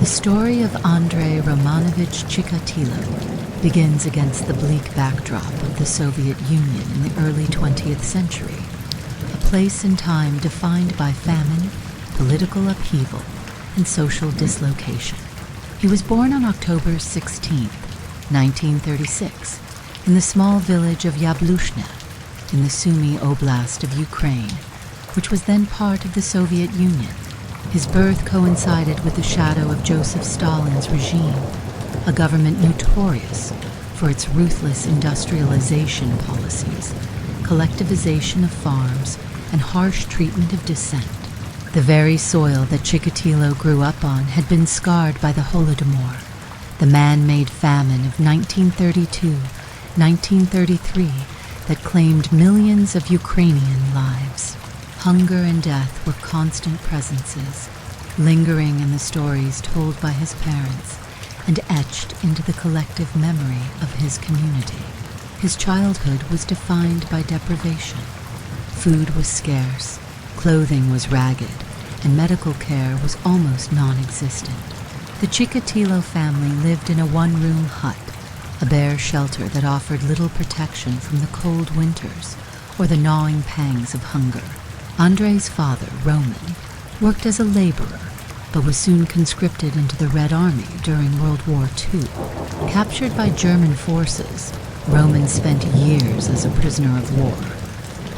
story of Andrei Romanovich Chikatilo begins against the bleak backdrop of the Soviet Union in the early 20th century, a place and time defined by famine, political upheaval, and social dislocation. He was born on October 16, 1936, in the small village of Yablushne, in the Sumy Oblast of Ukraine, which was then part of the Soviet Union. His birth coincided with the shadow of Joseph Stalin's regime, a government notorious for its ruthless industrialization policies, collectivization of farms, and harsh treatment of dissent. The very soil that Chikatilo grew up on had been scarred by the Holodomor, the man-made famine of 1932-1933 that claimed millions of Ukrainian lives. Hunger and death were constant presences, lingering in the stories told by his parents and etched into the collective memory of his community. His childhood was defined by deprivation. Food was scarce, clothing was ragged, and medical care was almost non-existent. The Chikatilo family lived in a one-room hut, a bare shelter that offered little protection from the cold winters or the gnawing pangs of hunger. Andrei's father, Roman, worked as a laborer, but was soon conscripted into the Red Army during World War II. Captured by German forces, Roman spent years as a prisoner of war,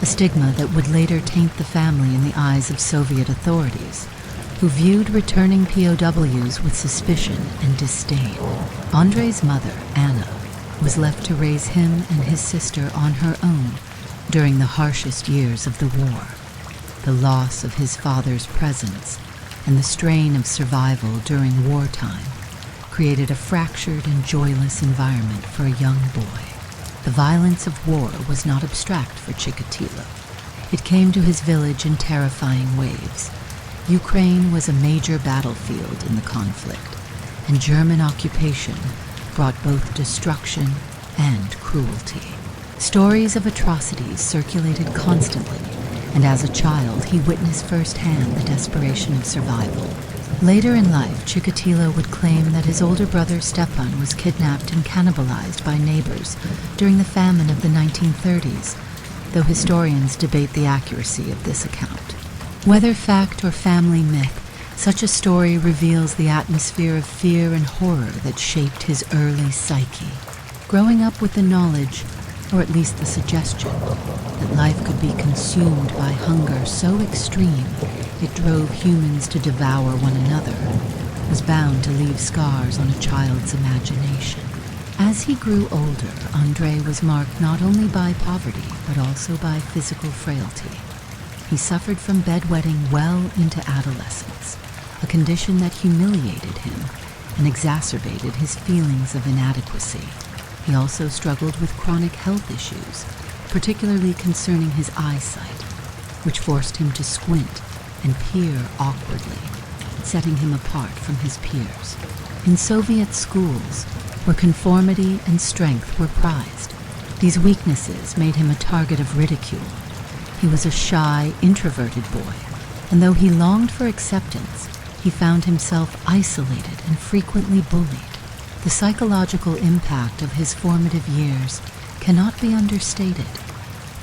a stigma that would later taint the family in the eyes of Soviet authorities, who viewed returning POWs with suspicion and disdain. Andrei's mother, Anna, was left to raise him and his sister on her own during the harshest years of the war. The loss of his father's presence and the strain of survival during wartime created a fractured and joyless environment for a young boy. The violence of war was not abstract for Chikatilo. It came to his village in terrifying waves. Ukraine was a major battlefield in the conflict, and German occupation brought both destruction and cruelty. Stories of atrocities circulated constantly, and as a child he witnessed firsthand the desperation of survival. Later in life, Chikatilo would claim that his older brother Stepan was kidnapped and cannibalized by neighbors during the famine of the 1930s, though historians debate the accuracy of this account. Whether fact or family myth, such a story reveals the atmosphere of fear and horror that shaped his early psyche. Growing up with the knowledge, or at least the suggestion, that life could be consumed by hunger so extreme it drove humans to devour one another, was bound to leave scars on a child's imagination. As he grew older, Andrei was marked not only by poverty, but also by physical frailty. He suffered from bedwetting well into adolescence, a condition that humiliated him and exacerbated his feelings of inadequacy. He also struggled with chronic health issues, particularly concerning his eyesight, which forced him to squint and peer awkwardly, setting him apart from his peers. In Soviet schools, where conformity and strength were prized, these weaknesses made him a target of ridicule. He was a shy, introverted boy, and though he longed for acceptance, he found himself isolated and frequently bullied. The psychological impact of his formative years cannot be understated.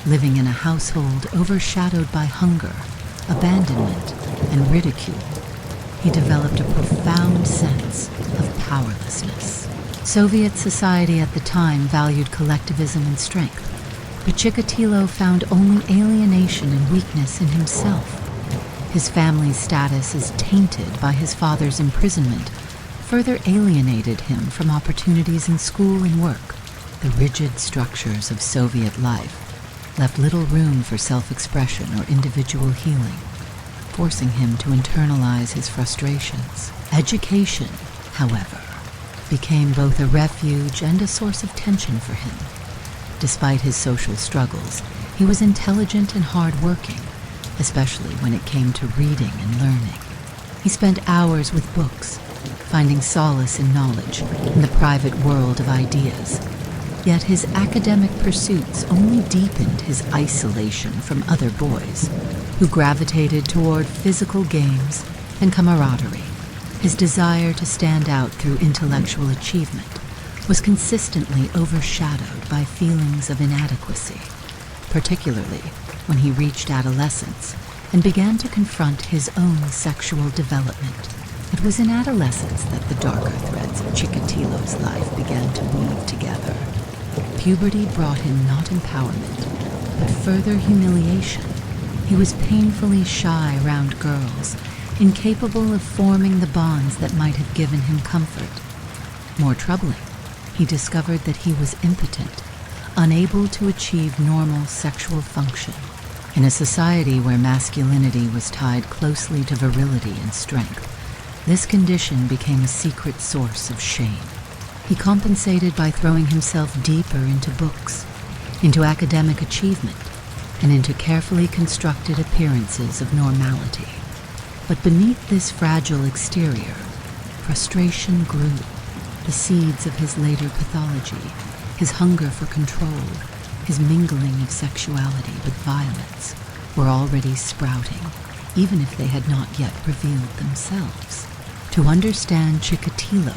Living in a household overshadowed by hunger, abandonment, and ridicule, he developed a profound sense of powerlessness. Soviet society at the time valued collectivism and strength, but Chikatilo found only alienation and weakness in himself. His family's status as tainted by his father's imprisonment further alienated him from opportunities in school and work. The rigid structures of Soviet life left little room for self-expression or individual healing, forcing him to internalize his frustrations. Education, however, became both a refuge and a source of tension for him. Despite his social struggles, he was intelligent and hard-working, especially when it came to reading and learning. He spent hours with books, finding solace in knowledge in the private world of ideas. Yet his academic pursuits only deepened his isolation from other boys, who gravitated toward physical games and camaraderie. His desire to stand out through intellectual achievement was consistently overshadowed by feelings of inadequacy, particularly when he reached adolescence and began to confront his own sexual development. It was in adolescence that the darker threads of Chikatilo's life began to weave together. Puberty brought him not empowerment, but further humiliation. He was painfully shy around girls, incapable of forming the bonds that might have given him comfort. More troubling, he discovered that he was impotent, unable to achieve normal sexual function. In a society where masculinity was tied closely to virility and strength, this condition became a secret source of shame. He compensated by throwing himself deeper into books, into academic achievement, and into carefully constructed appearances of normality. But beneath this fragile exterior, frustration grew. The seeds of his later pathology, his hunger for control, his mingling of sexuality with violence, were already sprouting, even if they had not yet revealed themselves. To understand Chikatilo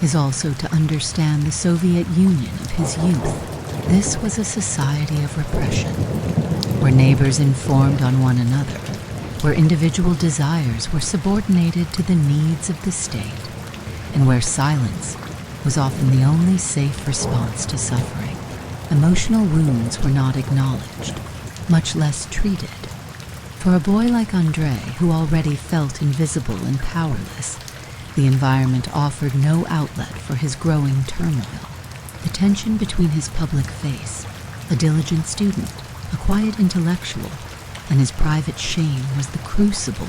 is also to understand the Soviet Union of his youth. This was a society of repression, where neighbors informed on one another, where individual desires were subordinated to the needs of the state, and where silence was often the only safe response to suffering. Emotional wounds were not acknowledged, much less treated. For a boy like Andrei, who already felt invisible and powerless, the environment offered no outlet for his growing turmoil. The tension between his public face, a diligent student, a quiet intellectual, and his private shame was the crucible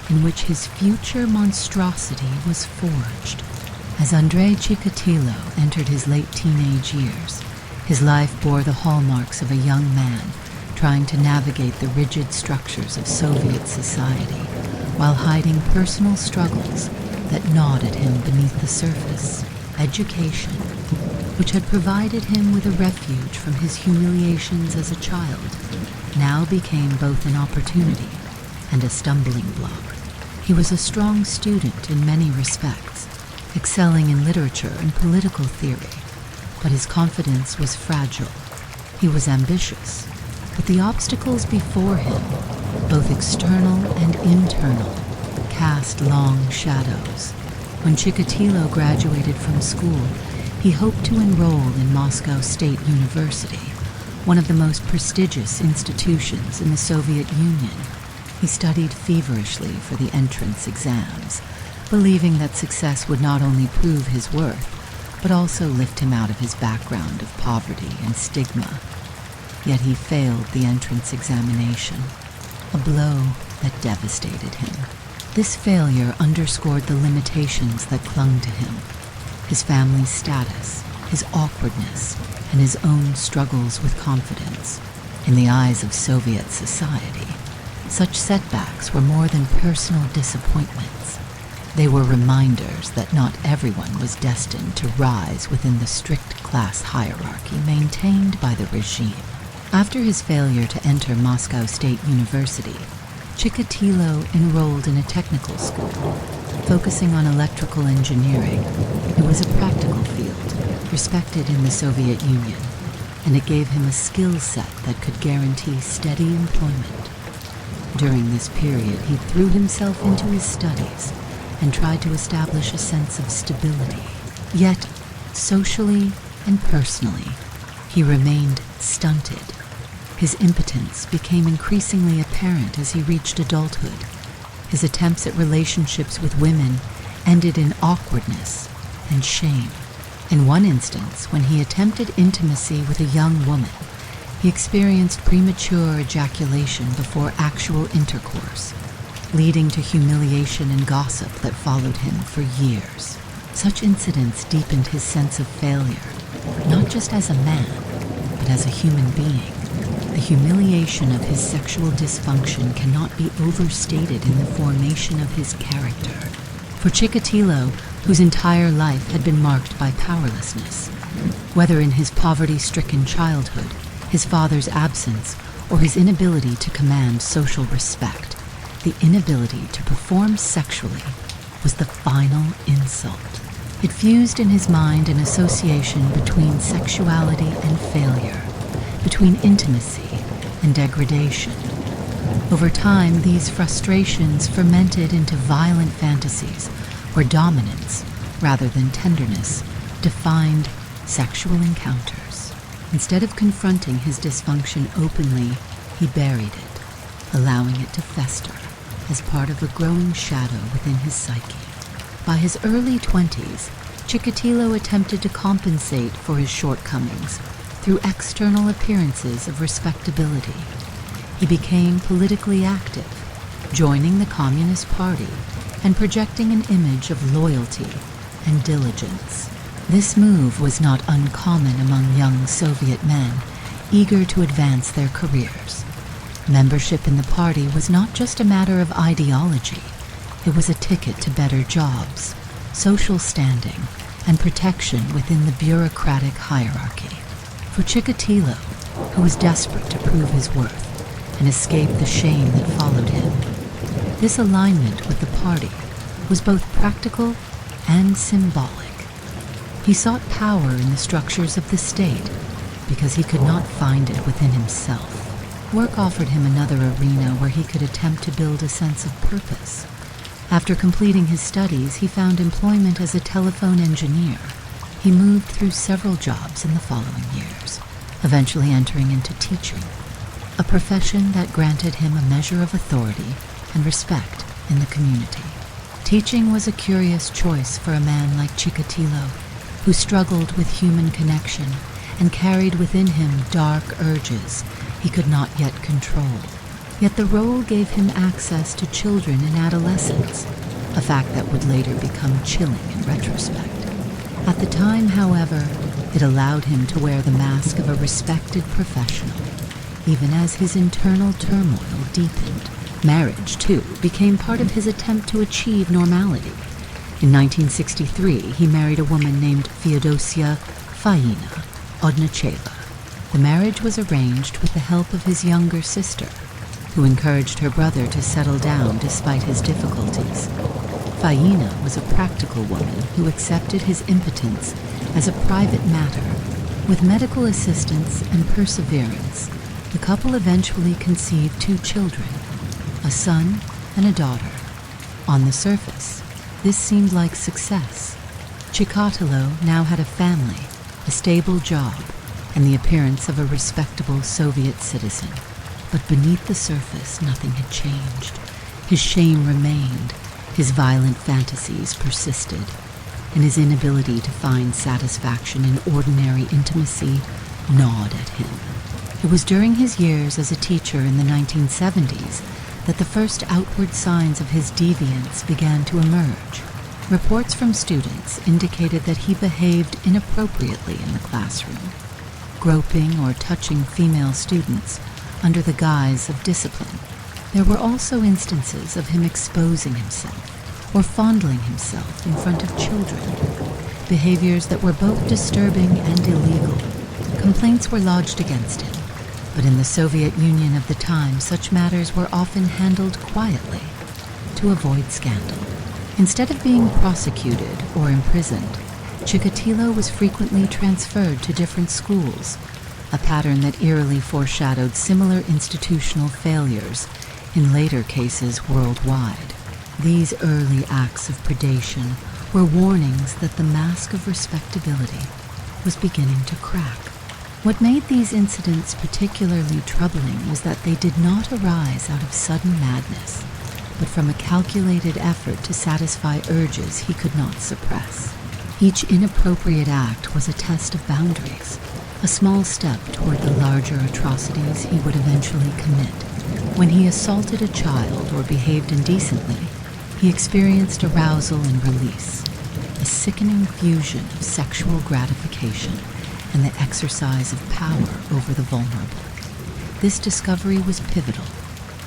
in which his future monstrosity was forged. As Andrei Chikatilo entered his late teenage years, his life bore the hallmarks of a young man trying to navigate the rigid structures of Soviet society while hiding personal struggles that gnawed at him beneath the surface. Education, which had provided him with a refuge from his humiliations as a child, now became both an opportunity and a stumbling block. He was a strong student in many respects, excelling in literature and political theory, but his confidence was fragile. He was ambitious, but the obstacles before him, both external and internal, cast long shadows. When Chikatilo graduated from school, he hoped to enroll in Moscow State University, one of the most prestigious institutions in the Soviet Union. He studied feverishly for the entrance exams, believing that success would not only prove his worth, but also lift him out of his background of poverty and stigma. Yet he failed the entrance examination, a blow that devastated him. This failure underscored the limitations that clung to him, his family's status, his awkwardness, and his own struggles with confidence. In the eyes of Soviet society, such setbacks were more than personal disappointments. They were reminders that not everyone was destined to rise within the strict class hierarchy maintained by the regime. After his failure to enter Moscow State University, Chikatilo enrolled in a technical school, focusing on electrical engineering. It was a practical field, respected in the Soviet Union, and it gave him a skill set that could guarantee steady employment. During this period, he threw himself into his studies and tried to establish a sense of stability. Yet, socially and personally, he remained stunted. His impotence became increasingly apparent as he reached adulthood. His attempts at relationships with women ended in awkwardness and shame. In one instance, when he attempted intimacy with a young woman, he experienced premature ejaculation before actual intercourse, leading to humiliation and gossip that followed him for years. Such incidents deepened his sense of failure, not just as a man, but as a human being. The humiliation of his sexual dysfunction cannot be overstated in the formation of his character. For Chikatilo, whose entire life had been marked by powerlessness, whether in his poverty-stricken childhood, his father's absence, or his inability to command social respect, the inability to perform sexually was the final insult. It fused in his mind an association between sexuality and failure, between intimacy and degradation. Over time, these frustrations fermented into violent fantasies where dominance, rather than tenderness, defined sexual encounters. Instead of confronting his dysfunction openly, he buried it, allowing it to fester as part of a growing shadow within his psyche. By his early 20s, Chikatilo attempted to compensate for his shortcomings through external appearances of respectability. He became politically active, joining the Communist Party and projecting an image of loyalty and diligence. This move was not uncommon among young Soviet men eager to advance their careers. Membership in the party was not just a matter of ideology. It was a ticket to better jobs, social standing, and protection within the bureaucratic hierarchy. For Chikatilo, who was desperate to prove his worth and escape the shame that followed him, this alignment with the party was both practical and symbolic. He sought power in the structures of the state because he could not find it within himself. Work offered him another arena where he could attempt to build a sense of purpose. After completing his studies, he found employment as a telephone engineer. He moved through several jobs in the following years, eventually entering into teaching, a profession that granted him a measure of authority and respect in the community. Teaching was a curious choice for a man like Chikatilo, who struggled with human connection and carried within him dark urges he could not yet control. Yet the role gave him access to children and adolescents, a fact that would later become chilling in retrospect. At the time, however, it allowed him to wear the mask of a respected professional, even as his internal turmoil deepened. Marriage, too, became part of his attempt to achieve normality. In 1963, he married a woman named Feodosia Faina Odnacheva. The marriage was arranged with the help of his younger sister, who encouraged her brother to settle down despite his difficulties. Faina was a practical woman who accepted his impotence as a private matter. With medical assistance and perseverance, the couple eventually conceived 2 children, a son and a daughter. On the surface, this seemed like success. Chikatilo now had a family, a stable job, and the appearance of a respectable Soviet citizen. But beneath the surface, nothing had changed. His shame remained, his violent fantasies persisted, and his inability to find satisfaction in ordinary intimacy gnawed at him. It was during his years as a teacher in the 1970s that the first outward signs of his deviance began to emerge. Reports from students indicated that he behaved inappropriately in the classroom, groping or touching female students under the guise of discipline. There were also instances of him exposing himself or fondling himself in front of children, behaviors that were both disturbing and illegal. Complaints were lodged against him, but in the Soviet Union of the time, such matters were often handled quietly to avoid scandal. Instead of being prosecuted or imprisoned, Chikatilo was frequently transferred to different schools, a pattern that eerily foreshadowed similar institutional failures in later cases worldwide. These early acts of predation were warnings that the mask of respectability was beginning to crack. What made these incidents particularly troubling was that they did not arise out of sudden madness, but from a calculated effort to satisfy urges he could not suppress. Each inappropriate act was a test of boundaries, a small step toward the larger atrocities he would eventually commit. When he assaulted a child or behaved indecently, he experienced arousal and release, a sickening fusion of sexual gratification and the exercise of power over the vulnerable. This discovery was pivotal.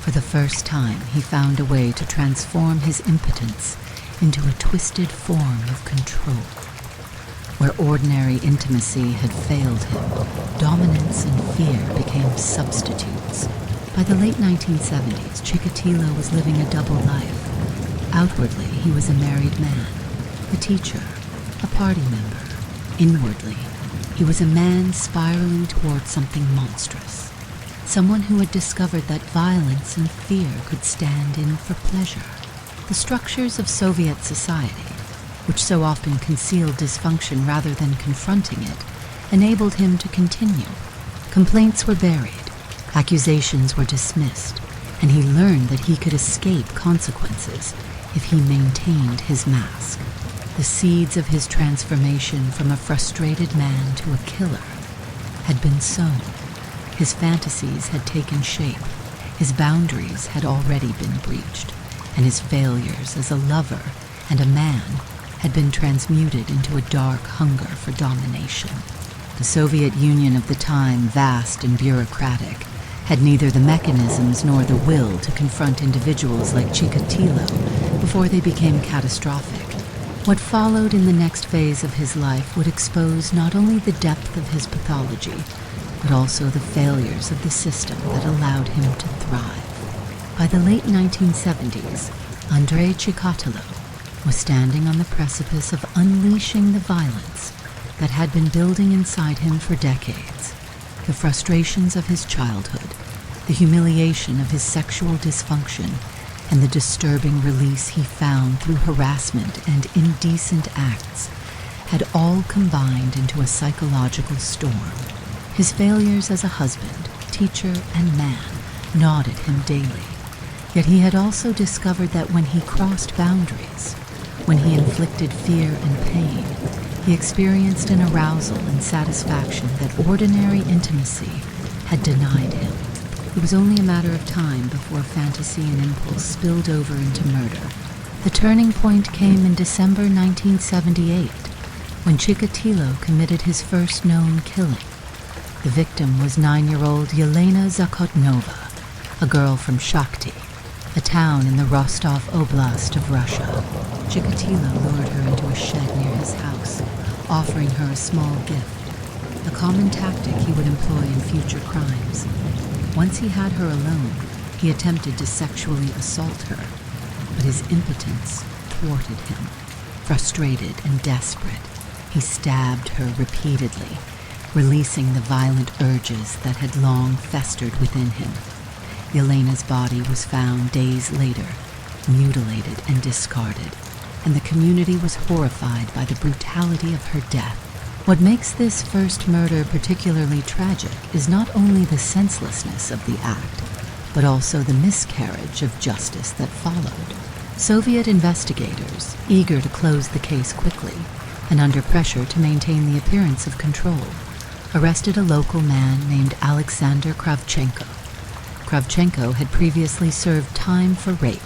For the first time, he found a way to transform his impotence into a twisted form of control. Where ordinary intimacy had failed him, dominance and fear became substitutes. By the late 1970s, Chikatilo was living a double life. Outwardly, he was a married man, a teacher, a party member. Inwardly, he was a man spiraling toward something monstrous. Someone who had discovered that violence and fear could stand in for pleasure. The structures of Soviet society, which so often concealed dysfunction rather than confronting it, enabled him to continue. Complaints were buried, accusations were dismissed, and he learned that he could escape consequences if he maintained his mask. The seeds of his transformation from a frustrated man to a killer had been sown. His fantasies had taken shape, his boundaries had already been breached, and his failures as a lover and a man had been transmuted into a dark hunger for domination. The Soviet Union of the time, vast and bureaucratic, had neither the mechanisms nor the will to confront individuals like Chikatilo before they became catastrophic. What followed in the next phase of his life would expose not only the depth of his pathology, but also the failures of the system that allowed him to thrive. By the late 1970s, Andrei Chikatilo was standing on the precipice of unleashing the violence that had been building inside him for decades. The frustrations of his childhood, the humiliation of his sexual dysfunction, and the disturbing release he found through harassment and indecent acts had all combined into a psychological storm. His failures as a husband, teacher, and man gnawed at him daily. Yet he had also discovered that when he crossed boundaries, when he inflicted fear and pain, he experienced an arousal and satisfaction that ordinary intimacy had denied him. It was only a matter of time before fantasy and impulse spilled over into murder. The turning point came in December 1978, when Chikatilo committed his first known killing. The victim was 9-year-old Yelena Zakotnova, a girl from Shakti, a town in the Rostov Oblast of Russia. Chikatilo lured her into a shed near his house, offering her a small gift, a common tactic he would employ in future crimes. Once he had her alone, he attempted to sexually assault her, but his impotence thwarted him. Frustrated and desperate, he stabbed her repeatedly, releasing the violent urges that had long festered within him. Yelena's body was found days later, mutilated and discarded, and the community was horrified by the brutality of her death. What makes this first murder particularly tragic is not only the senselessness of the act, but also the miscarriage of justice that followed. Soviet investigators, eager to close the case quickly, and under pressure to maintain the appearance of control, arrested a local man named Alexander Kravchenko. Kravchenko had previously served time for rape,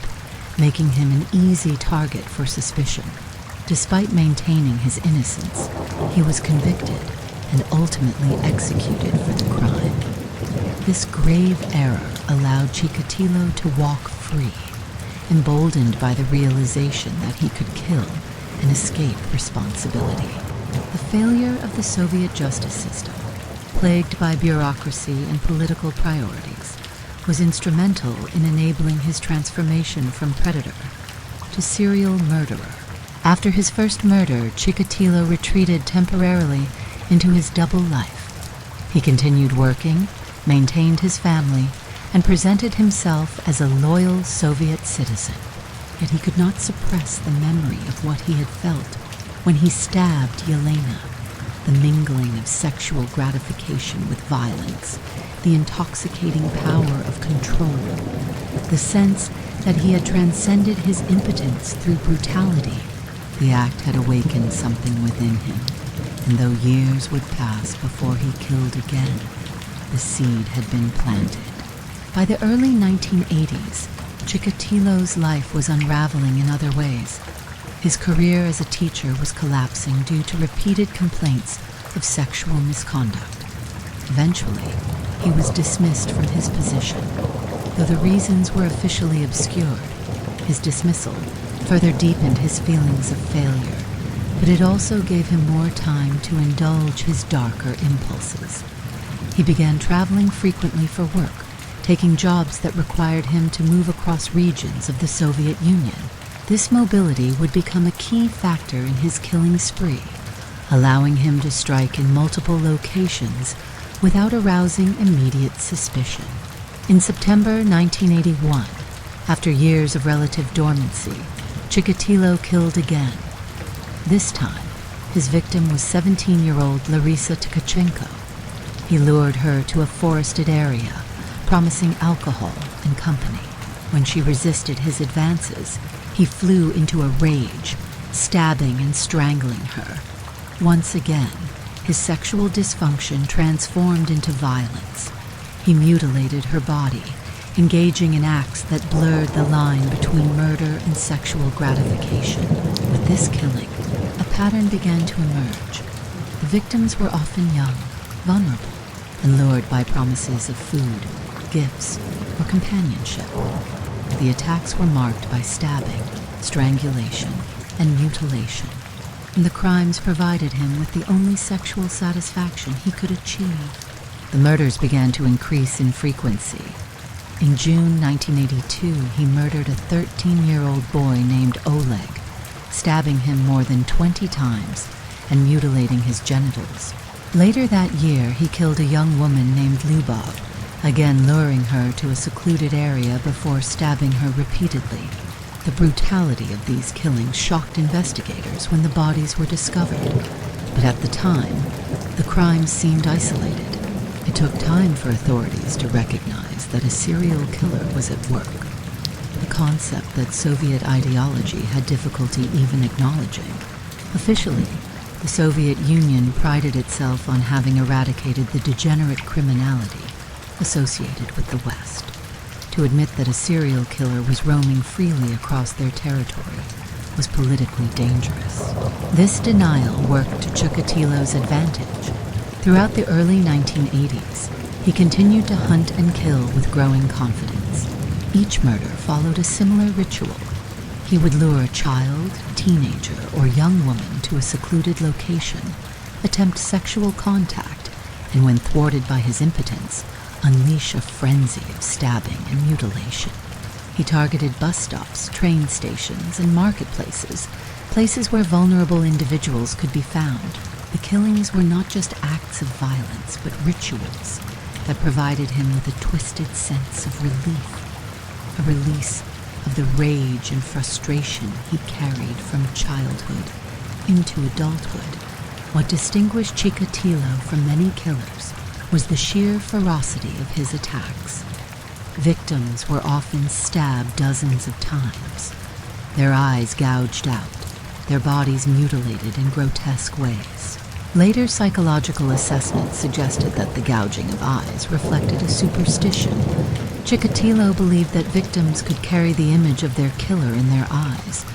making him an easy target for suspicion. Despite maintaining his innocence, he was convicted and ultimately executed for the crime. This grave error allowed Chikatilo to walk free, emboldened by the realization that he could kill and escape responsibility. The failure of the Soviet justice system, plagued by bureaucracy and political priorities, was instrumental in enabling his transformation from predator to serial murderer. After his first murder, Chikatilo retreated temporarily into his double life. He continued working, maintained his family, and presented himself as a loyal Soviet citizen. Yet he could not suppress the memory of what he had felt when he stabbed Yelena, the mingling of sexual gratification with violence, the intoxicating power of control, the sense that he had transcended his impotence through brutality. The act had awakened something within him, and though years would pass before he killed again, the seed had been planted. By the early 1980s, Chikatilo's life was unraveling in other ways. His career as a teacher was collapsing due to repeated complaints of sexual misconduct. Eventually, he was dismissed from his position. Though the reasons were officially obscured, his dismissal further deepened his feelings of failure, but it also gave him more time to indulge his darker impulses. He began traveling frequently for work, taking jobs that required him to move across regions of the Soviet Union. This mobility would become a key factor in his killing spree, allowing him to strike in multiple locations without arousing immediate suspicion. In September 1981, after years of relative dormancy, Chikatilo killed again. This time, his victim was 17-year-old Larisa Tkachenko. He lured her to a forested area, promising alcohol and company. When she resisted his advances, he flew into a rage, stabbing and strangling her. Once again, his sexual dysfunction transformed into violence. He mutilated her body, engaging in acts that blurred the line between murder and sexual gratification. With this killing, a pattern began to emerge. The victims were often young, vulnerable, and lured by promises of food, gifts, or companionship. The attacks were marked by stabbing, strangulation, and mutilation, and the crimes provided him with the only sexual satisfaction he could achieve. The murders began to increase in frequency. In June 1982, he murdered a 13-year-old boy named Oleg, stabbing him more than 20 times and mutilating his genitals. Later that year, he killed a young woman named Lyubov, again luring her to a secluded area before stabbing her repeatedly. The brutality of these killings shocked investigators when the bodies were discovered, but at the time, the crimes seemed isolated. It took time for authorities to recognize that a serial killer was at work, a concept that Soviet ideology had difficulty even acknowledging. Officially, the Soviet Union prided itself on having eradicated the degenerate criminality associated with the West. To admit that a serial killer was roaming freely across their territory was politically dangerous. This denial worked to Chikatilo's advantage. Throughout the early 1980s, he continued to hunt and kill with growing confidence. Each murder followed a similar ritual. He would lure a child, teenager, or young woman to a secluded location, attempt sexual contact, and when thwarted by his impotence, unleash a frenzy of stabbing and mutilation. He targeted bus stops, train stations, and marketplaces, places where vulnerable individuals could be found. The killings were not just acts of violence, but rituals that provided him with a twisted sense of relief, a release of the rage and frustration he carried from childhood into adulthood. What distinguished Chikatilo from many killers was the sheer ferocity of his attacks. Victims were often stabbed dozens of times, their eyes gouged out, their bodies mutilated in grotesque ways. Later psychological assessments suggested that the gouging of eyes reflected a superstition. Chikatilo believed that victims could carry the image of their killer in their eyes,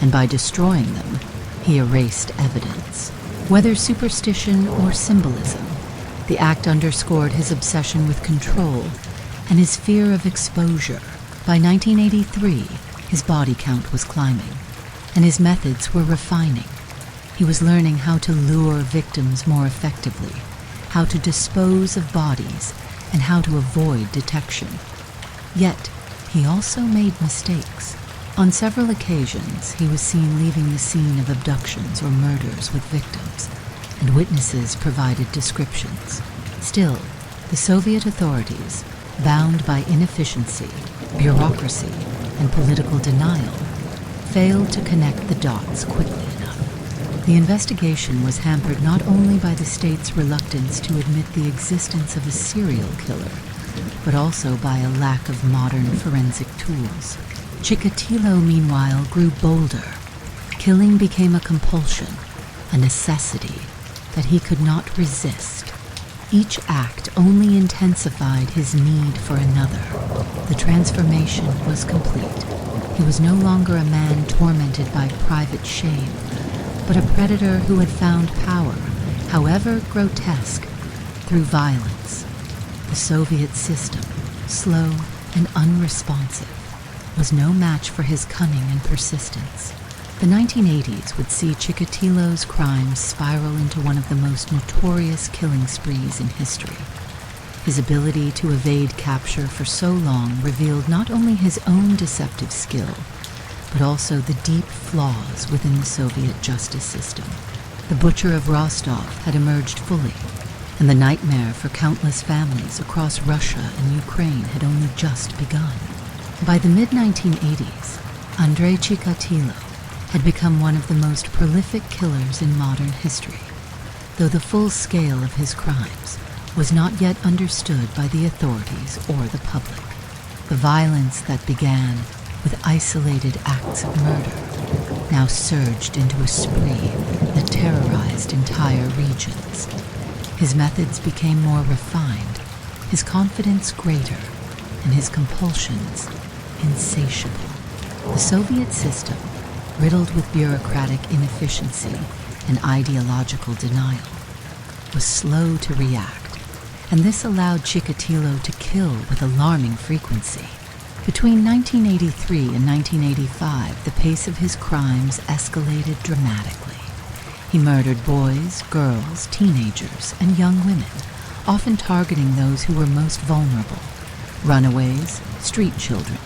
and by destroying them, he erased evidence. Whether superstition or symbolism, the act underscored his obsession with control and his fear of exposure. By 1983, his body count was climbing, and his methods were refining. He was learning how to lure victims more effectively, how to dispose of bodies, and how to avoid detection. Yet, he also made mistakes. On several occasions, he was seen leaving the scene of abductions or murders with victims, and witnesses provided descriptions. Still, the Soviet authorities, bound by inefficiency, bureaucracy, and political denial, failed to connect the dots quickly enough. The investigation was hampered not only by the state's reluctance to admit the existence of a serial killer, but also by a lack of modern forensic tools. Chikatilo, meanwhile, grew bolder. Killing became a compulsion, a necessity that he could not resist. Each act only intensified his need for another. The transformation was complete. He was no longer a man tormented by private shame, but a predator who had found power, however grotesque, through violence. The Soviet system, slow and unresponsive, was no match for his cunning and persistence. The 1980s would see Chikatilo's crimes spiral into one of the most notorious killing sprees in history. His ability to evade capture for so long revealed not only his own deceptive skill, but also the deep flaws within the Soviet justice system. The butcher of Rostov had emerged fully, and the nightmare for countless families across Russia and Ukraine had only just begun. By the mid-1980s, Andrei Chikatilo had become one of the most prolific killers in modern history, though the full scale of his crimes was not yet understood by the authorities or the public. The violence that began with isolated acts of murder now surged into a spree that terrorized entire regions. His methods became more refined, his confidence greater, and his compulsions insatiable. The Soviet system, riddled with bureaucratic inefficiency and ideological denial, was slow to react, and this allowed Chikatilo to kill with alarming frequency. Between 1983 and 1985, the pace of his crimes escalated dramatically. He murdered boys, girls, teenagers, and young women, often targeting those who were most vulnerable: runaways, street children,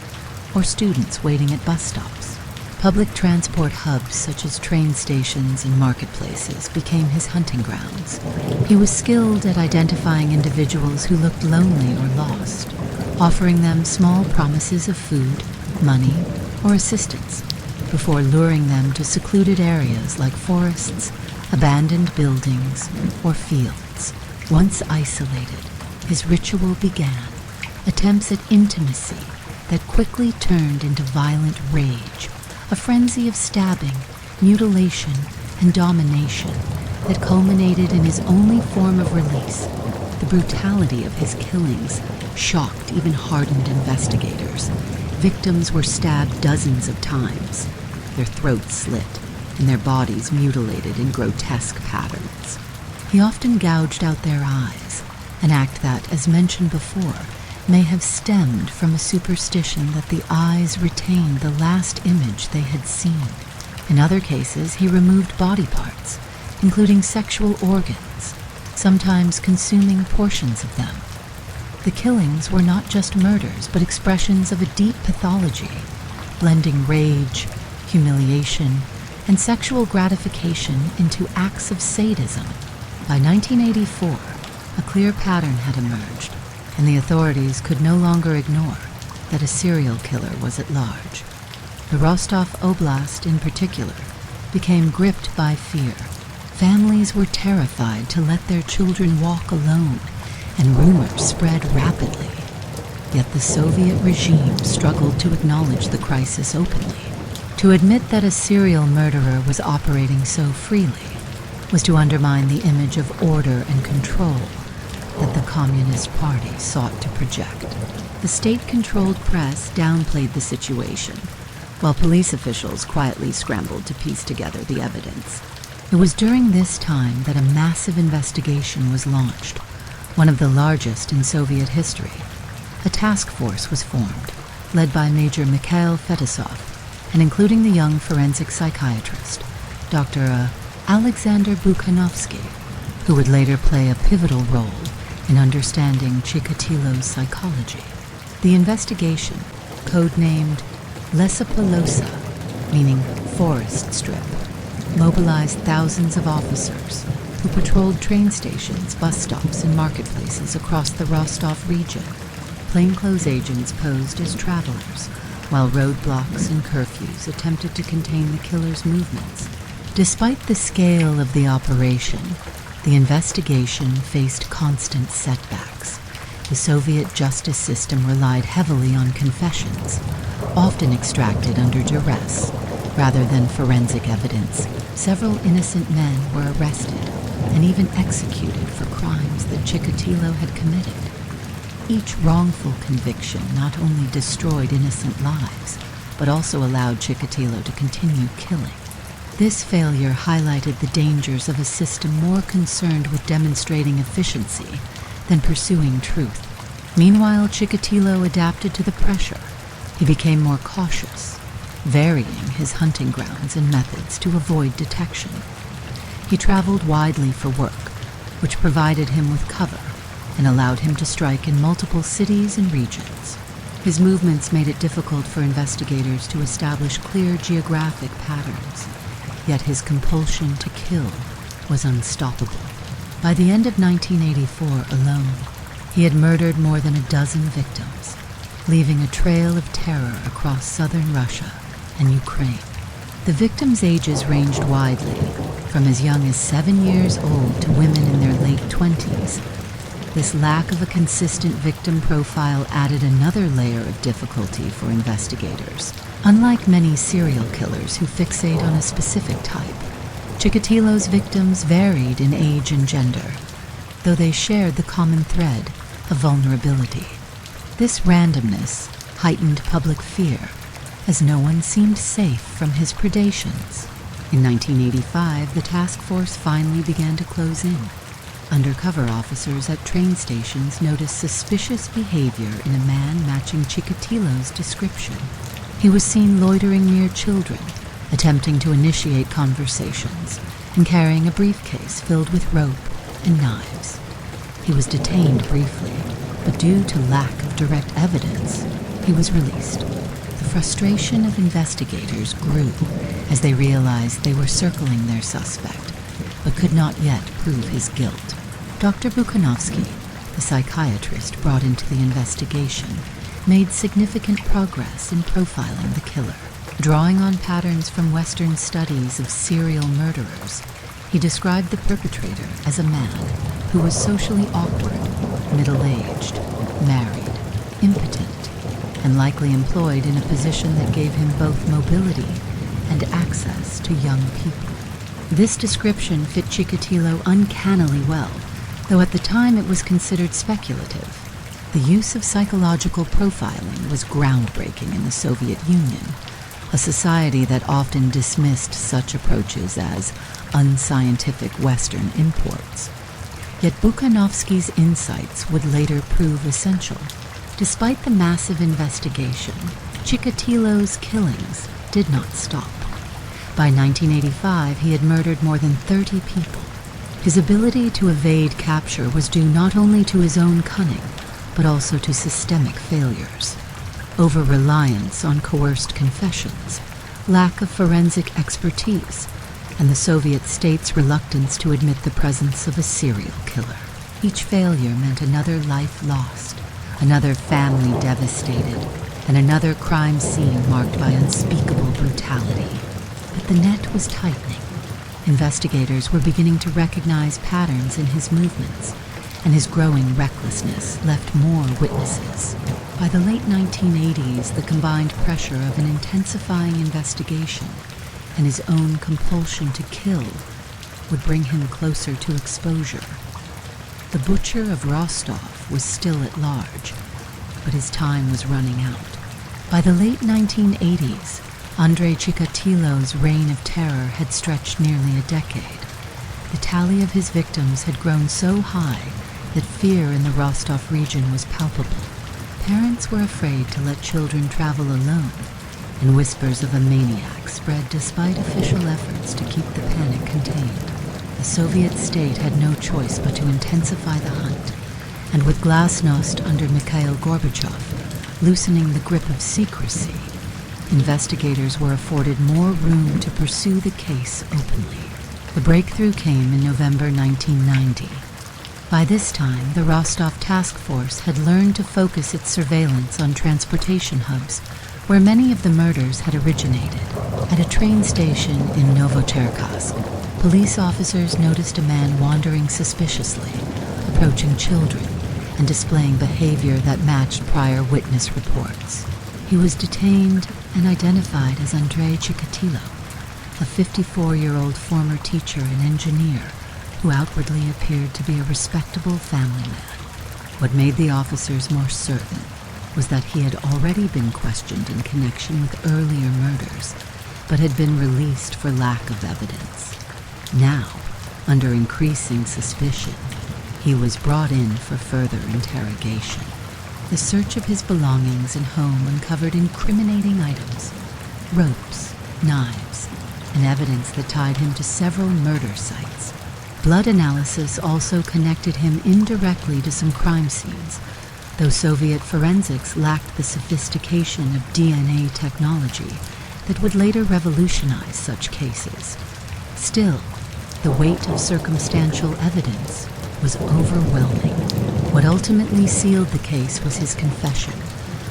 or students waiting at bus stops. Public transport hubs such as train stations and marketplaces became his hunting grounds. He was skilled at identifying individuals who looked lonely or lost, offering them small promises of food, money, or assistance, before luring them to secluded areas like forests, abandoned buildings, or fields. Once isolated, his ritual began, attempts at intimacy that quickly turned into violent rage, a frenzy of stabbing, mutilation, and domination that culminated in his only form of release. The brutality of his killings shocked even hardened investigators. Victims were stabbed dozens of times, their throats slit, and their bodies mutilated in grotesque patterns. He often gouged out their eyes, an act that, as mentioned before, may have stemmed from a superstition that the eyes retained the last image they had seen. In other cases, he removed body parts, including sexual organs, sometimes consuming portions of them. The killings were not just murders, but expressions of a deep pathology, blending rage, humiliation, and sexual gratification into acts of sadism. By 1984, a clear pattern had emerged, and the authorities could no longer ignore that a serial killer was at large. The Rostov Oblast, in particular, became gripped by fear. Families were terrified to let their children walk alone, and rumors spread rapidly. Yet the Soviet regime struggled to acknowledge the crisis openly. To admit that a serial murderer was operating so freely was to undermine the image of order and control that the Communist Party sought to project. The state-controlled press downplayed the situation, while police officials quietly scrambled to piece together the evidence. It was during this time that a massive investigation was launched, one of the largest in Soviet history. A task force was formed, led by Major Mikhail Fedosov, and including the young forensic psychiatrist, Dr. Alexander Bukhanovsky, who would later play a pivotal role in understanding Chikatilo's psychology. The investigation, codenamed Lesopolosa, meaning forest strip, mobilized thousands of officers who patrolled train stations, bus stops, and marketplaces across the Rostov region. Plainclothes agents posed as travelers, while roadblocks and curfews attempted to contain the killer's movements. Despite the scale of the operation, the investigation faced constant setbacks. The Soviet justice system relied heavily on confessions, often extracted under duress, rather than forensic evidence. Several innocent men were arrested and even executed for crimes that Chikatilo had committed. Each wrongful conviction not only destroyed innocent lives, but also allowed Chikatilo to continue killing. This failure highlighted the dangers of a system more concerned with demonstrating efficiency than pursuing truth. Meanwhile, Chikatilo adapted to the pressure. He became more cautious, varying his hunting grounds and methods to avoid detection. He traveled widely for work, which provided him with cover and allowed him to strike in multiple cities and regions. His movements made it difficult for investigators to establish clear geographic patterns, yet his compulsion to kill was unstoppable. By the end of 1984 alone, he had murdered more than a dozen victims, leaving a trail of terror across southern Russia and Ukraine. The victims' ages ranged widely, from as young as 7 years old to women in their late 20s. This lack of a consistent victim profile added another layer of difficulty for investigators. Unlike many serial killers who fixate on a specific type, Chikatilo's victims varied in age and gender, though they shared the common thread of vulnerability. This randomness heightened public fear, as no one seemed safe from his predations. In 1985, the task force finally began to close in. Undercover officers at train stations noticed suspicious behavior in a man matching Chikatilo's description. He was seen loitering near children, attempting to initiate conversations, and carrying a briefcase filled with rope and knives. He was detained briefly, but due to lack of direct evidence, he was released. The frustration of investigators grew as they realized they were circling their suspect, but could not yet prove his guilt. Dr. Bukhanovsky, the psychiatrist brought into the investigation, made significant progress in profiling the killer. Drawing on patterns from Western studies of serial murderers, he described the perpetrator as a man who was socially awkward, middle-aged, married, impotent, and likely employed in a position that gave him both mobility and access to young people. This description fit Chikatilo uncannily well, though at the time it was considered speculative. The use of psychological profiling was groundbreaking in the Soviet Union, a society that often dismissed such approaches as unscientific Western imports. Yet Bukhanovsky's insights would later prove essential. Despite the massive investigation, Chikatilo's killings did not stop. By 1985, he had murdered more than 30 people. His ability to evade capture was due not only to his own cunning, but also to systemic failures. Over-reliance on coerced confessions, lack of forensic expertise, and the Soviet state's reluctance to admit the presence of a serial killer. Each failure meant another life lost, another family devastated, and another crime scene marked by unspeakable brutality. But the net was tightening. Investigators were beginning to recognize patterns in his movements, and his growing recklessness left more witnesses. By the late 1980s, the combined pressure of an intensifying investigation and his own compulsion to kill would bring him closer to exposure. The butcher of Rostov was still at large, but his time was running out. By the late 1980s, Andrei Chikatilo's reign of terror had stretched nearly a decade. The tally of his victims had grown so high that fear in the Rostov region was palpable. Parents were afraid to let children travel alone, and whispers of a maniac spread despite official efforts to keep the panic contained. The Soviet state had no choice but to intensify the hunt, and with glasnost under Mikhail Gorbachev loosening the grip of secrecy, investigators were afforded more room to pursue the case openly. The breakthrough came in November 1990. By this time, the Rostov task force had learned to focus its surveillance on transportation hubs, where many of the murders had originated. At a train station in Novocherkassk, police officers noticed a man wandering suspiciously, approaching children, and displaying behavior that matched prior witness reports. He was detained and identified as Andrei Chikatilo, a 54-year-old former teacher and engineer who outwardly appeared to be a respectable family man. What made the officers more certain was that he had already been questioned in connection with earlier murders, but had been released for lack of evidence. Now, under increasing suspicion, he was brought in for further interrogation. The search of his belongings and home uncovered incriminating items, ropes, knives, and evidence that tied him to several murder sites. Blood analysis also connected him indirectly to some crime scenes, though Soviet forensics lacked the sophistication of DNA technology that would later revolutionize such cases. Still, the weight of circumstantial evidence was overwhelming. What ultimately sealed the case was his confession,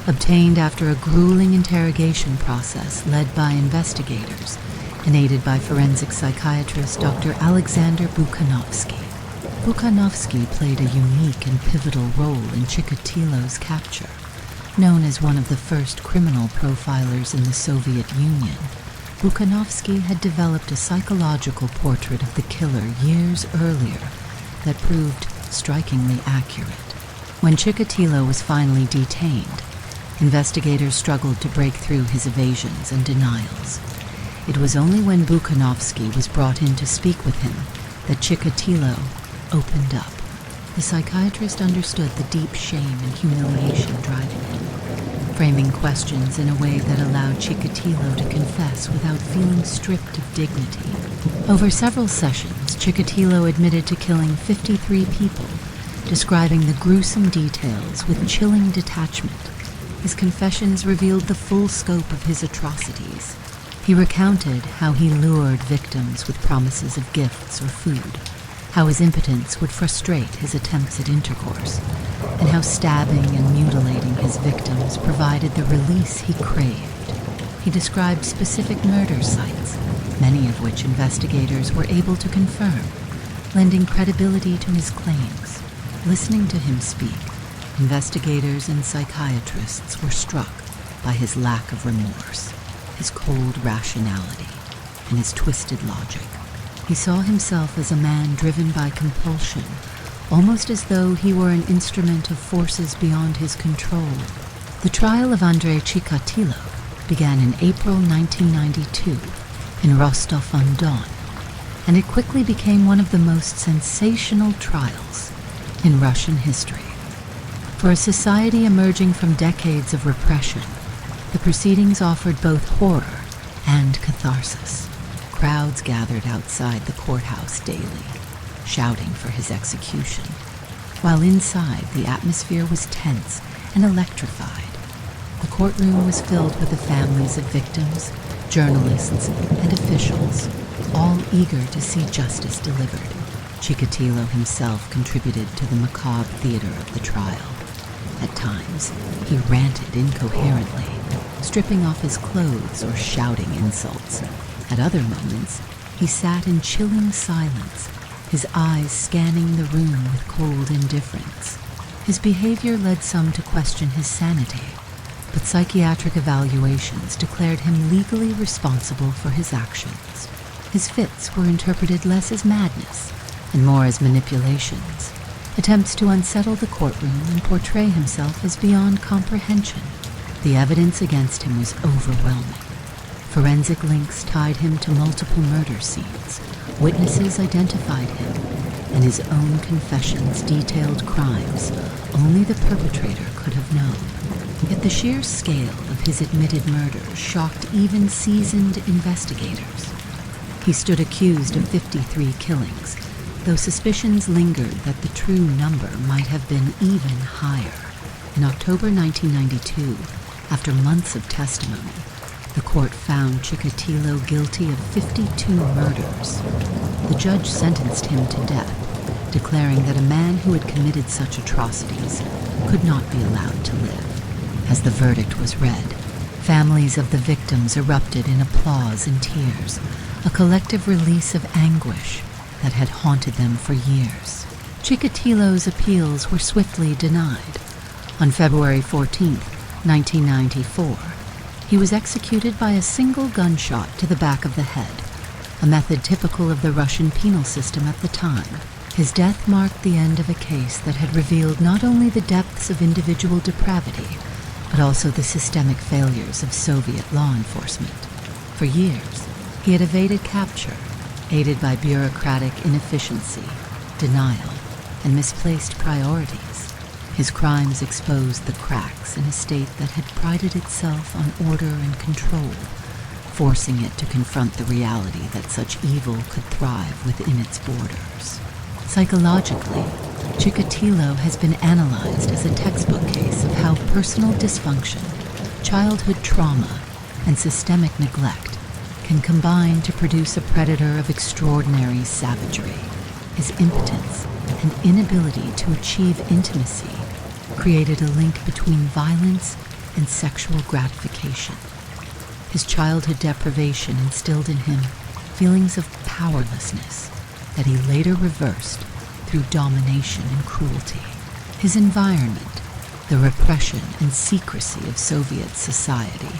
obtained after a grueling interrogation process led by investigators and aided by forensic psychiatrist Dr. Alexander Bukhanovsky. Bukhanovsky played a unique and pivotal role in Chikatilo's capture. Known as one of the first criminal profilers in the Soviet Union, Bukhanovsky had developed a psychological portrait of the killer years earlier that proved strikingly accurate. When Chikatilo was finally detained, investigators struggled to break through his evasions and denials. It was only when Bukhanovsky was brought in to speak with him that Chikatilo opened up. The psychiatrist understood the deep shame and humiliation driving him, framing questions in a way that allowed Chikatilo to confess without feeling stripped of dignity. Over several sessions, Chikatilo admitted to killing 53 people, describing the gruesome details with chilling detachment. His confessions revealed the full scope of his atrocities. He recounted how he lured victims with promises of gifts or food, how his impotence would frustrate his attempts at intercourse, and how stabbing and mutilating his victims provided the release he craved. He described specific murder sites, many of which investigators were able to confirm, lending credibility to his claims. Listening to him speak, investigators and psychiatrists were struck by his lack of remorse, his cold rationality, and his twisted logic. He saw himself as a man driven by compulsion, almost as though he were an instrument of forces beyond his control. The trial of Andrei Chikatilo began in April 1992 in Rostov-on-Don, and it quickly became one of the most sensational trials in Russian history. For a society emerging from decades of repression, the proceedings offered both horror and catharsis. Crowds gathered outside the courthouse daily, shouting for his execution, while inside the atmosphere was tense and electrified. The courtroom was filled with the families of victims, journalists, and officials, all eager to see justice delivered. Chikatilo himself contributed to the macabre theater of the trial. At times, he ranted incoherently, stripping off his clothes or shouting insults. At other moments, he sat in chilling silence, his eyes scanning the room with cold indifference. His behavior led some to question his sanity, but psychiatric evaluations declared him legally responsible for his actions. His fits were interpreted less as madness and more as manipulations, attempts to unsettle the courtroom and portray himself as beyond comprehension. The evidence against him was overwhelming. Forensic links tied him to multiple murder scenes. Witnesses identified him, and his own confessions detailed crimes only the perpetrator could have known. Yet the sheer scale of his admitted murders shocked even seasoned investigators. He stood accused of 53 killings, though suspicions lingered that the true number might have been even higher. In October 1992, after months of testimony, the court found Chikatilo guilty of 52 murders. The judge sentenced him to death, declaring that a man who had committed such atrocities could not be allowed to live. As the verdict was read, families of the victims erupted in applause and tears, a collective release of anguish that had haunted them for years. Chikatilo's appeals were swiftly denied. On February 14, 1994, he was executed by a single gunshot to the back of the head, a method typical of the Russian penal system at the time. His death marked the end of a case that had revealed not only the depths of individual depravity, but also the systemic failures of Soviet law enforcement. For years, he had evaded capture, aided by bureaucratic inefficiency, denial, and misplaced priorities. His crimes exposed the cracks in a state that had prided itself on order and control, forcing it to confront the reality that such evil could thrive within its borders. Psychologically, Chikatilo has been analyzed as a textbook case of how personal dysfunction, childhood trauma, and systemic neglect can combine to produce a predator of extraordinary savagery. His impotence and inability to achieve intimacy created a link between violence and sexual gratification. His childhood deprivation instilled in him feelings of powerlessness that he later reversed through domination and cruelty. His environment, the repression and secrecy of Soviet society,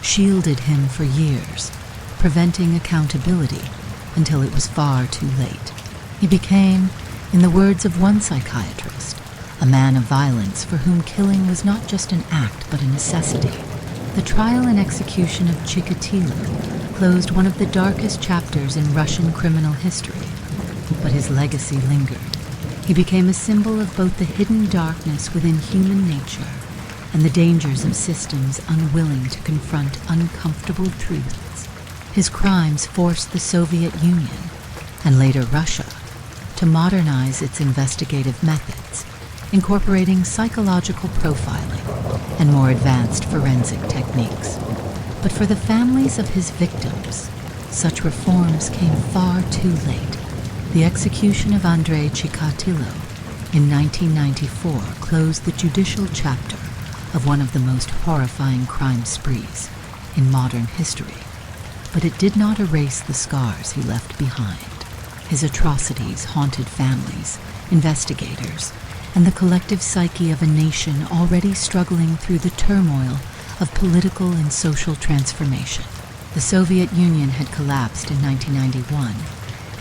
shielded him for years, preventing accountability until it was far too late. He became, in the words of one psychiatrist, a man of violence for whom killing was not just an act but a necessity. The trial and execution of Chikatilo closed one of the darkest chapters in Russian criminal history, but his legacy lingered. He became a symbol of both the hidden darkness within human nature and the dangers of systems unwilling to confront uncomfortable truths. His crimes forced the Soviet Union, and later Russia, to modernize its investigative methods, incorporating psychological profiling and more advanced forensic techniques. But for the families of his victims, such reforms came far too late. The execution of Andrei Chikatilo in 1994 closed the judicial chapter of one of the most horrifying crime sprees in modern history. But it did not erase the scars he left behind. His atrocities haunted families, investigators, and the collective psyche of a nation already struggling through the turmoil of political and social transformation. The Soviet Union had collapsed in 1991,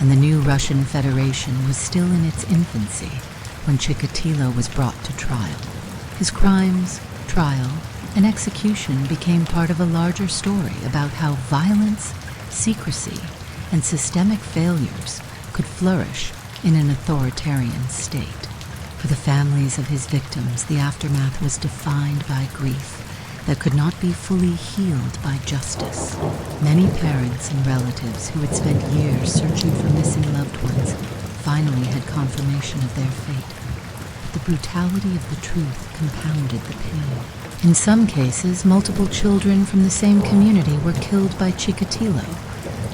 and the new Russian Federation was still in its infancy when Chikatilo was brought to trial. His crimes, trial, and execution became part of a larger story about how violence, secrecy, and systemic failures could flourish in an authoritarian state. For the families of his victims, the aftermath was defined by grief that could not be fully healed by justice. Many parents and relatives who had spent years searching for missing loved ones finally had confirmation of their fate. But the brutality of the truth compounded the pain. In some cases, multiple children from the same community were killed by Chikatilo,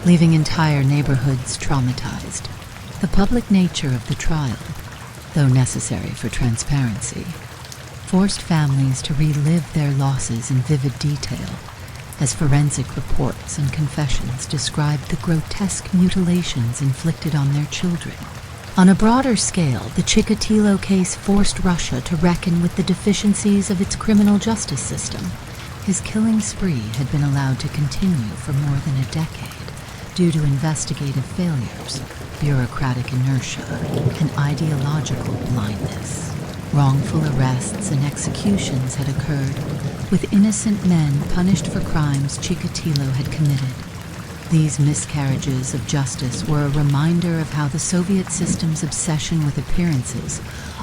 leaving entire neighborhoods traumatized. The public nature of the trial, though necessary for transparency, forced families to relive their losses in vivid detail, as forensic reports and confessions described the grotesque mutilations inflicted on their children. On a broader scale, the Chikatilo case forced Russia to reckon with the deficiencies of its criminal justice system. His killing spree had been allowed to continue for more than a decade due to investigative failures, bureaucratic inertia, and ideological blindness. Wrongful arrests and executions had occurred, with innocent men punished for crimes Chikatilo had committed. These miscarriages of justice were a reminder of how the Soviet system's obsession with appearances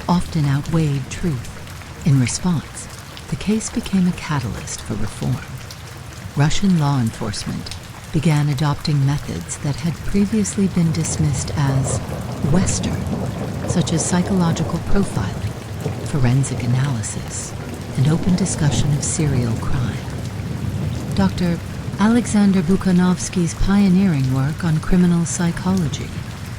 often outweighed truth. In response, the case became a catalyst for reform. Russian law enforcement began adopting methods that had previously been dismissed as Western, such as psychological profiling, forensic analysis, and open discussion of serial crime. Dr. Alexander Bukhanovsky's pioneering work on criminal psychology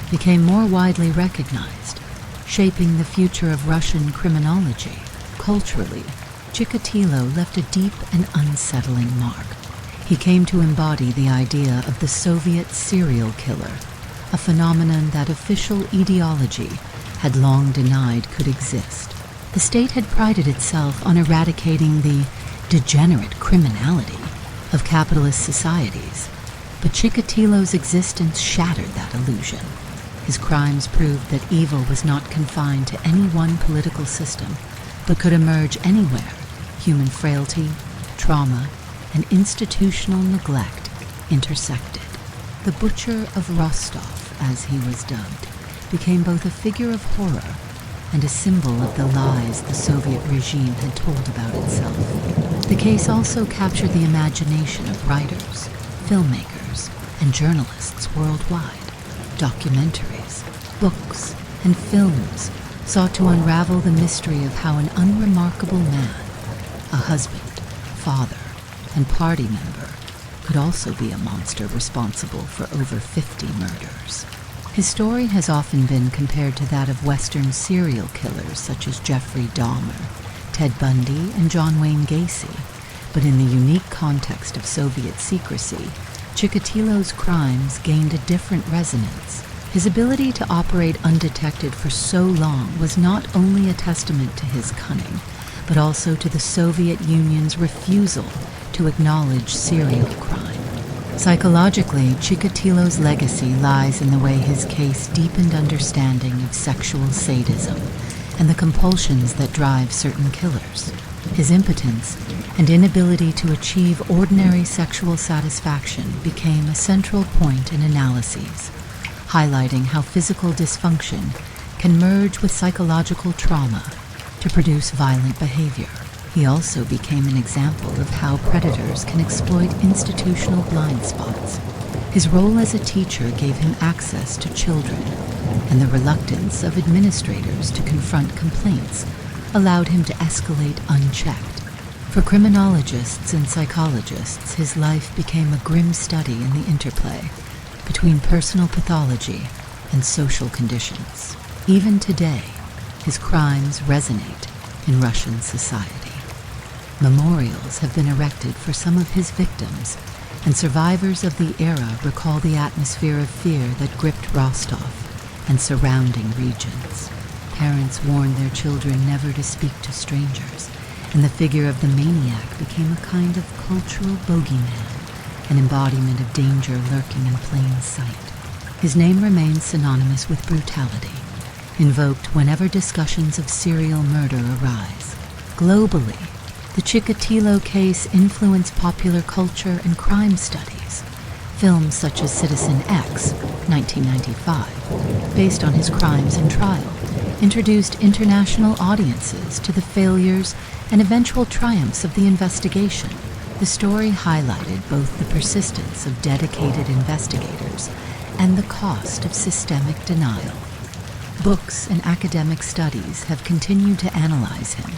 became more widely recognized, shaping the future of Russian criminology. Culturally, Chikatilo left a deep and unsettling mark. He came to embody the idea of the Soviet serial killer, a phenomenon that official ideology had long denied could exist. The state had prided itself on eradicating the degenerate criminality of capitalist societies, but Chikatilo's existence shattered that illusion. His crimes proved that evil was not confined to any one political system, but could emerge anywhere. Human frailty, trauma, and institutional neglect intersected. The Butcher of Rostov, as he was dubbed, became both a figure of horror and a symbol of the lies the Soviet regime had told about itself. The case also captured the imagination of writers, filmmakers, and journalists worldwide. Documentaries, books, and films sought to unravel the mystery of how an unremarkable man, a husband, father, and party member, could also be a monster responsible for over 50 murders. His story has often been compared to that of Western serial killers such as Jeffrey Dahmer, Ted Bundy, and John Wayne Gacy. But in the unique context of Soviet secrecy, Chikatilo's crimes gained a different resonance. His ability to operate undetected for so long was not only a testament to his cunning, but also to the Soviet Union's refusal to acknowledge serial crime. Psychologically, Chikatilo's legacy lies in the way his case deepened understanding of sexual sadism and the compulsions that drive certain killers. His impotence and inability to achieve ordinary sexual satisfaction became a central point in analyses, highlighting how physical dysfunction can merge with psychological trauma to produce violent behavior. He also became an example of how predators can exploit institutional blind spots. His role as a teacher gave him access to children, and the reluctance of administrators to confront complaints allowed him to escalate unchecked. For criminologists and psychologists, his life became a grim study in the interplay between personal pathology and social conditions. Even today, his crimes resonate in Russian society. Memorials have been erected for some of his victims, and survivors of the era recall the atmosphere of fear that gripped Rostov and surrounding regions. Parents warned their children never to speak to strangers, and the figure of the maniac became a kind of cultural bogeyman, an embodiment of danger lurking in plain sight. His name remains synonymous with brutality, invoked whenever discussions of serial murder arise. Globally, the Chikatilo case influenced popular culture and crime studies. Films such as Citizen X, 1995, based on his crimes and trial, introduced international audiences to the failures and eventual triumphs of the investigation. The story highlighted both the persistence of dedicated investigators and the cost of systemic denial. Books and academic studies have continued to analyze him,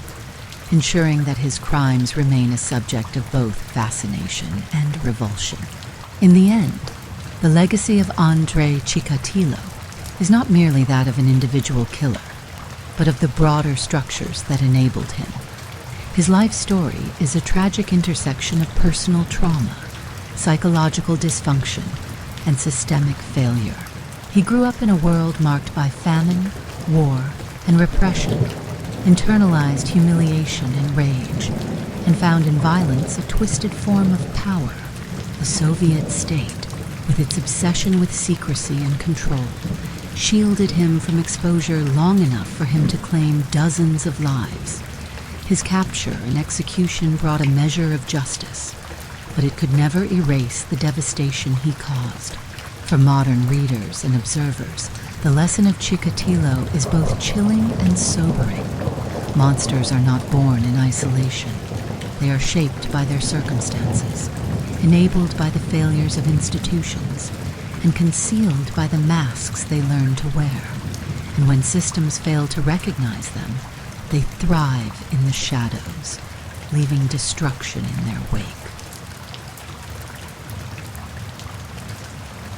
ensuring that his crimes remain a subject of both fascination and revulsion. In the end, the legacy of Andrei Chikatilo is not merely that of an individual killer, but of the broader structures that enabled him. His life story is a tragic intersection of personal trauma, psychological dysfunction, and systemic failure. He grew up in a world marked by famine, war, and repression, internalized humiliation and rage, and found in violence a twisted form of power. The Soviet state, with its obsession with secrecy and control, shielded him from exposure long enough for him to claim dozens of lives. His capture and execution brought a measure of justice, but it could never erase the devastation he caused. For modern readers and observers, the lesson of Chikatilo is both chilling and sobering. Monsters are not born in isolation. They are shaped by their circumstances, enabled by the failures of institutions, and concealed by the masks they learn to wear. And when systems fail to recognize them, they thrive in the shadows, leaving destruction in their wake.